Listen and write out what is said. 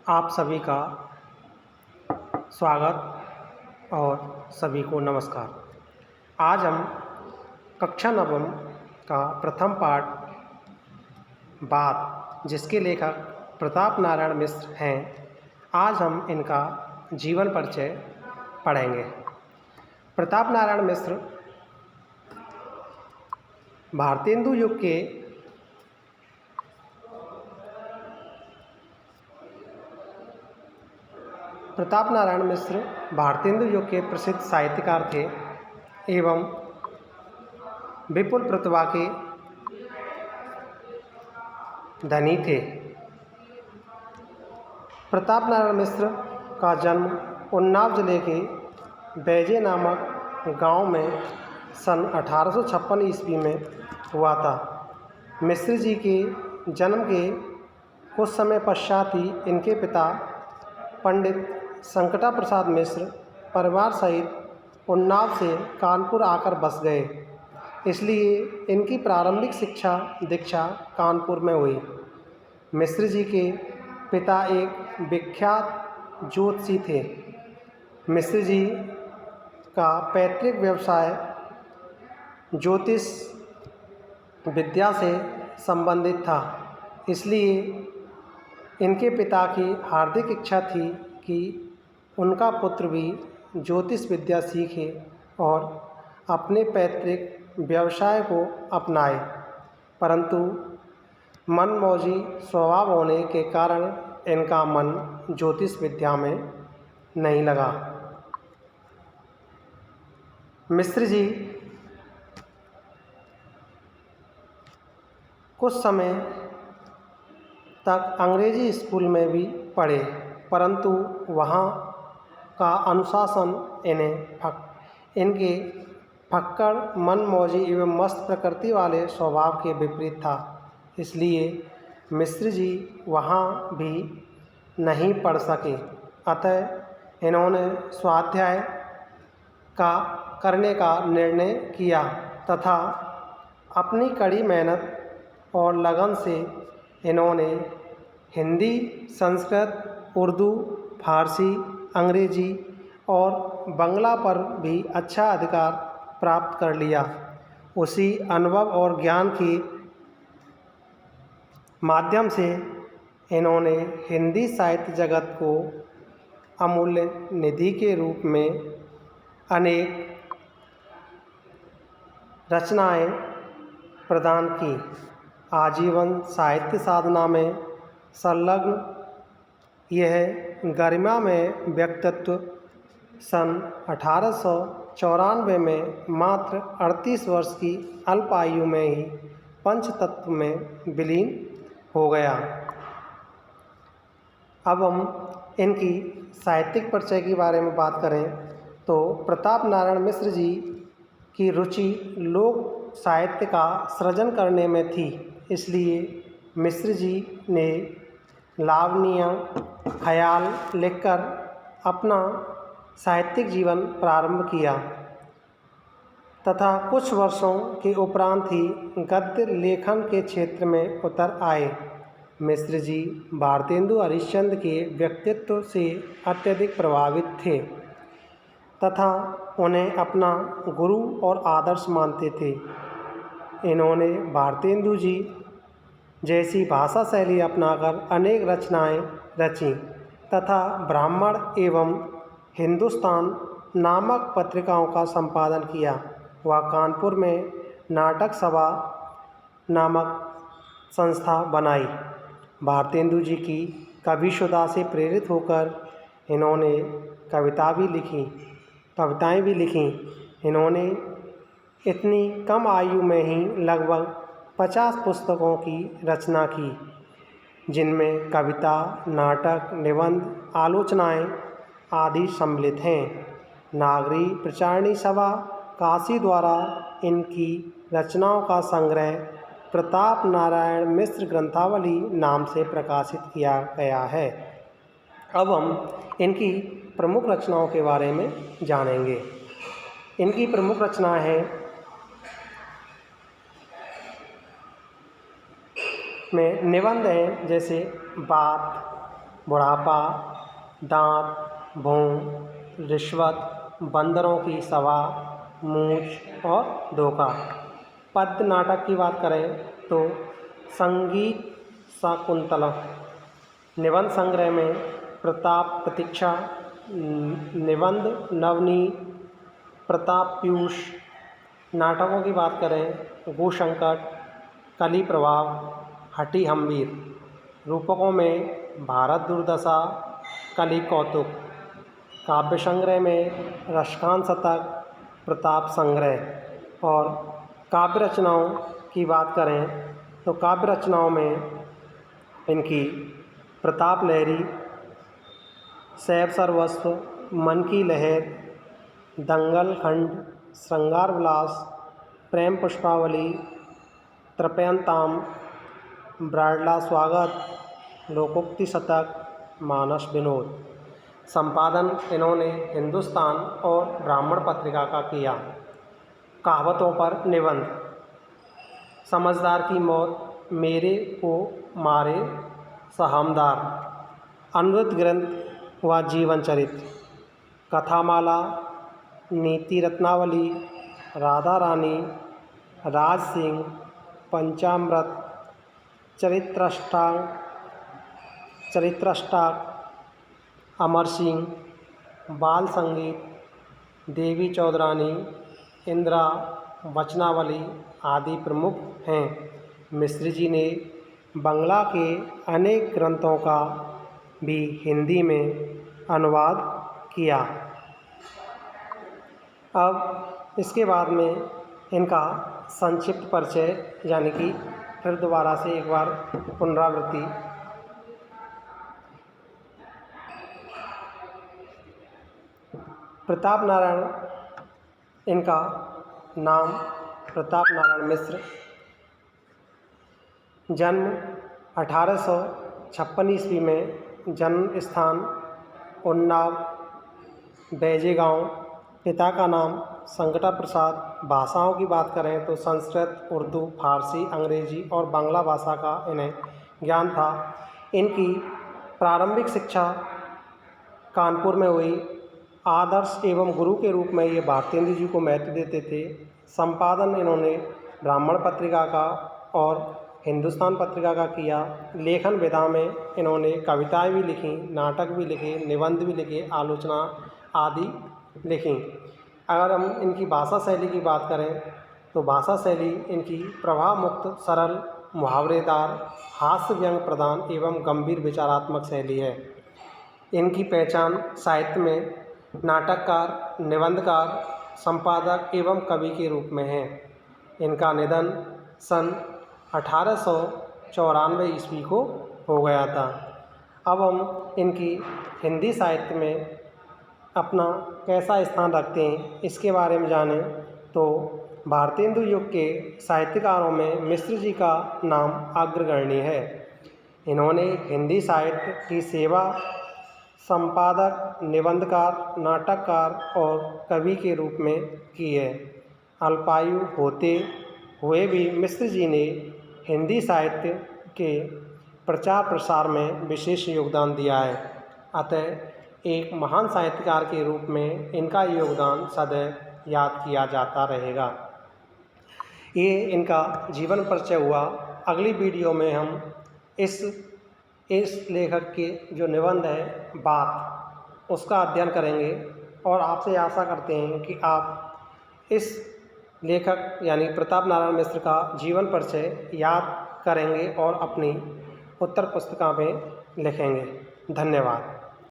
आप सभी का स्वागत और सभी को नमस्कार। आज हम कक्षा नवम का प्रथम पाठ बात, जिसके लेखक प्रताप नारायण मिश्र हैं, आज हम इनका जीवन परिचय पढ़ेंगे। प्रताप नारायण मिश्र भारतेंदु युग के प्रसिद्ध साहित्यकार थे एवं विपुल प्रतिभा के धनी थे। प्रताप नारायण मिश्र का जन्म उन्नाव जिले के बैजे नामक गांव में सन 1856 ईस्वी में हुआ था। मिश्र जी के जन्म के कुछ समय पश्चात ही इनके पिता पंडित संकटा प्रसाद मिश्र परिवार सहित उन्नाव से कानपुर आकर बस गए, इसलिए इनकी प्रारंभिक शिक्षा दीक्षा कानपुर में हुई। मिश्र जी के पिता एक विख्यात ज्योतिषी थे। मिश्र जी का पैतृक व्यवसाय ज्योतिष विद्या से संबंधित था, इसलिए इनके पिता की हार्दिक इच्छा थी कि उनका पुत्र भी ज्योतिष विद्या सीखे और अपने पैतृक व्यवसाय को अपनाए, परंतु मनमौजी स्वभाव होने के कारण इनका मन ज्योतिष विद्या में नहीं लगा। मिश्र जी कुछ समय तक अंग्रेजी स्कूल में भी पढ़े, परंतु वहाँ का अनुशासन इनके फक्कड़ मनमौजी एवं मस्त प्रकृति वाले स्वभाव के विपरीत था, इसलिए मिश्र जी वहाँ भी नहीं पढ़ सके। अतः इन्होंने स्वाध्याय करने का निर्णय किया तथा अपनी कड़ी मेहनत और लगन से इन्होंने हिंदी, संस्कृत, उर्दू, फारसी, अंग्रेजी और बंगला पर भी अच्छा अधिकार प्राप्त कर लिया। उसी अनुभव और ज्ञान के माध्यम से इन्होंने हिंदी साहित्य जगत को अमूल्य निधि के रूप में अनेक रचनाएं प्रदान की। आजीवन साहित्य साधना में संलग्न यह गरिमामय व्यक्तित्व सन 1894 में मात्र 38 वर्ष की अल्प आयु में ही पंचतत्व में विलीन हो गया। अब हम इनकी साहित्यिक परिचय के बारे में बात करें तो प्रताप नारायण मिश्र जी की रुचि लोक साहित्य का सृजन करने में थी, इसलिए मिश्र जी ने लावण्य ख्याल लिखकर अपना साहित्यिक जीवन प्रारंभ किया तथा कुछ वर्षों के उपरांत ही गद्य लेखन के क्षेत्र में उतर आए। मिश्र जी भारतेंदु हरिश्चंद्र के व्यक्तित्व से अत्यधिक प्रभावित थे तथा उन्हें अपना गुरु और आदर्श मानते थे। इन्होंने भारतेंदु जी जैसी भाषा शैली अपनाकर अनेक रचनाएं रचीं तथा ब्राह्मण एवं हिंदुस्तान नामक पत्रिकाओं का संपादन किया। वह कानपुर में नाटक सभा नामक संस्था बनाई। भारतेंदु जी की कविशुदा से प्रेरित होकर इन्होंने कविताएं भी लिखीं। इन्होंने इतनी कम आयु में ही लगभग 50 पुस्तकों की रचना की, जिनमें कविता, नाटक, निबंध, आलोचनाएं आदि सम्मिलित हैं। नागरी प्रचारणी सभा काशी द्वारा इनकी रचनाओं का संग्रह प्रताप नारायण मिश्र ग्रंथावली नाम से प्रकाशित किया गया है। अब हम इनकी प्रमुख रचनाओं के बारे में जानेंगे। इनकी प्रमुख रचनाएं हैं में निबंध हैं, जैसे बात, बुढ़ापा, दांत, भूख, रिश्वत, बंदरों की सभा, मूंछ और धोखा। पद्य नाटक की बात करें तो संगीत शाकुंतलम, निबंध संग्रह में प्रताप प्रतीक्षा, निबंध नवनीत, प्रताप पीयूष। नाटकों की बात करें भूसंकट, कली प्रभाव, हठी हम्बीर। रूपकों में भारत दुर्दशा, कली कौतुक। काव्य संग्रह में रसखान शतक, प्रताप संग्रह। और काव्य रचनाओं की बात करें तो काव्य रचनाओं में इनकी प्रताप लहरी, शैव सर्वस्व, मन की लहर, दंगल खंड, श्रृंगार विलास, प्रेम पुष्पावली, तृपयंताम, ब्राडला स्वागत, लोकोक्ति शतक, मानस विनोद। संपादन इन्होंने हिंदुस्तान और ब्राह्मण पत्रिका का किया। कहावतों पर निबंध, समझदार की मौत, मेरे को मारे साहमदार, अनुरुद्ध ग्रंथ व जीवन चरित्र, कथामाला, नीति रत्नावली, राधा रानी, राज सिंह, पंचामृत, चरित्राष्टक, अमर सिंह, बाल संगीत, देवी चौधरानी, इंदिरा, वचनावली आदि प्रमुख हैं। मिश्र जी ने बंगला के अनेक ग्रंथों का भी हिंदी में अनुवाद किया। अब इसके बाद में इनका संक्षिप्त परिचय, यानी कि फिर दोबारा से एक बार पुनरावृत्ति। प्रताप नारायण, इनका नाम प्रताप नारायण मिश्र। जन्म 1856 ईस्वी में। जन्म स्थान उन्नाव, बैजे गांव। पिता का नाम संकटा प्रसाद। भाषाओं की बात करें तो संस्कृत, उर्दू, फारसी, अंग्रेजी और बांग्ला भाषा का इन्हें ज्ञान था। इनकी प्रारंभिक शिक्षा कानपुर में हुई। आदर्श एवं गुरु के रूप में ये भारतेंदु जी को महत्व देते थे। संपादन इन्होंने ब्राह्मण पत्रिका का और हिंदुस्तान पत्रिका का किया। लेखन विधा में इन्होंने कविताएं भी लिखीं, नाटक भी लिखे, निबंध भी लिखे, आलोचना आदि लिखीं। अगर हम इनकी भाषा शैली की बात करें तो भाषा शैली इनकी प्रवाह मुक्त, सरल, मुहावरेदार, हास्य व्यंग प्रधान एवं गंभीर विचारात्मक शैली है। इनकी पहचान साहित्य में नाटककार, निबंधकार, संपादक एवं कवि के रूप में है। इनका निधन सन 1894 ईस्वी को हो गया था। अब हम इनकी हिंदी साहित्य में अपना कैसा स्थान रखते हैं इसके बारे में जानें तो भारतेंदु युग के साहित्यकारों में मिश्र जी का नाम अग्रगण्य है। इन्होंने हिंदी साहित्य की सेवा संपादक, निबंधकार, नाटककार और कवि के रूप में की है। अल्पायु होते हुए भी मिश्र जी ने हिंदी साहित्य के प्रचार प्रसार में विशेष योगदान दिया है। अतः एक महान साहित्यकार के रूप में इनका योगदान सदैव याद किया जाता रहेगा। ये इनका जीवन परिचय हुआ। अगली वीडियो में हम इस लेखक के जो निबंध है बात, उसका अध्ययन करेंगे और आपसे आशा करते हैं कि आप इस लेखक यानी प्रताप नारायण मिश्र का जीवन परिचय याद करेंगे और अपनी उत्तर पुस्तिका में लिखेंगे। धन्यवाद।